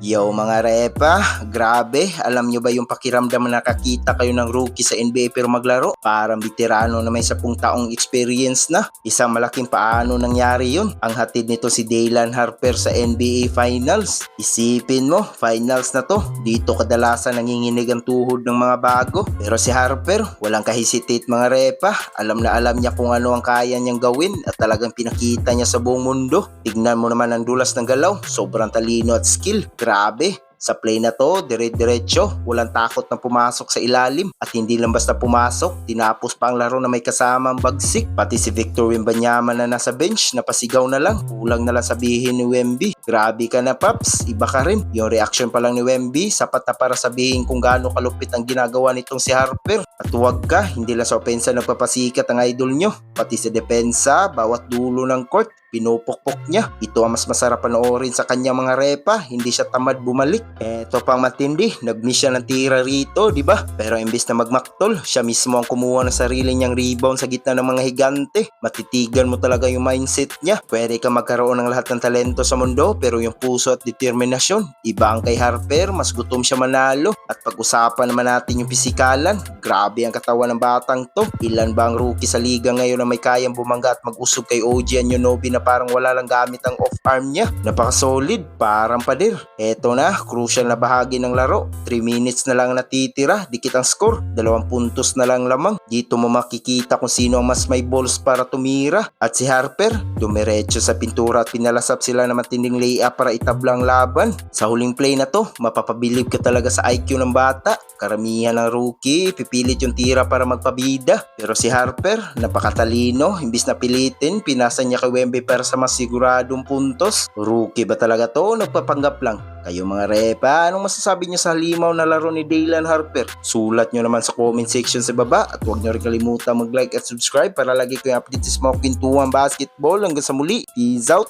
Yo mga repa, grabe, alam nyo ba yung pakiramdam na nakakita kayo ng rookie sa NBA pero maglaro? Parang veterano na may 10 taong experience na. Isang malaking paano nangyari yun. Ang hatid nito si Daylan Harper sa NBA Finals. Isipin mo, finals na to. Dito kadalasan nanginginig ang tuhod ng mga bago. Pero si Harper, walang kahesitate mga repa. Alam na alam niya kung ano ang kaya niyang gawin at talagang pinakita niya sa buong mundo. Tignan mo naman ang dulas ng galaw, sobrang talino at skill. Grabe! Sa play na to, dire-diretso, walang takot na pumasok sa ilalim at hindi lang basta pumasok, tinapos pa ang laro na may kasamang bagsik. Pati si Victor Wembanyama na nasa bench, napasigaw na lang, kulang na lang sabihin ni Wemby. Grabe ka na Paps, iba ka rin. Yung reaction pa lang ni Wemby, sapat na para sabihin kung gaano kalupit ang ginagawa nitong si Harper. At huwag ka, hindi lang sa opensa nagpapasikat ang idol nyo, pati sa depensa, bawat dulo ng court, pinupukpok niya. Ito ang mas masarap panoorin sa kanyang mga repa, hindi siya tamad bumalik. Eto pang matindi, nag-miss siya ng tira rito, di ba? Pero imbes na magmaktol, siya mismo ang kumuha ng sarili niyang rebound sa gitna ng mga higante. Matitigan mo talaga yung mindset niya. Pwede ka magkaroon ng lahat ng talento sa mundo, pero yung puso at determinasyon, iba ang kay Harper, mas gutom siya manalo. At pag-usapan naman natin yung pisikalan, grabe ang katawan ng batang to. Ilan ba ang rookie sa liga ngayon na may kayang bumangga at mag-usog kay OG Anunoby na parang wala lang gamit ang off-arm niya? Napaka-solid, parang pader. Eto na, crucial na bahagi ng laro. 3 minutes na lang natitira, dikit ang score, 2 puntos na lang lamang. Dito mo makikita kung sino ang mas may balls para tumira. At si Harper, dumiretso sa pintura at pinalasap sila na matinding layup para itablang laban. Sa huling play na to, mapapabilib ka talaga sa IQ ng bata. Karamihan ng rookie, pipilit yung tira para magpabida. Pero si Harper, napakatalino, imbis na pilitin, pinasa niya kay Wemby para sa mas siguradong puntos. Rookie ba talaga to? Nagpapanggap lang. Kayo mga repa, anong masasabi niyo sa halimaw na laro ni Daylan Harper? Sulat nyo naman sa comment section sa baba at huwag nyo rin kalimutan mag-like at subscribe para lagi kayong update sa mga kwentuhan basketball. Hanggang sa muli, peace out!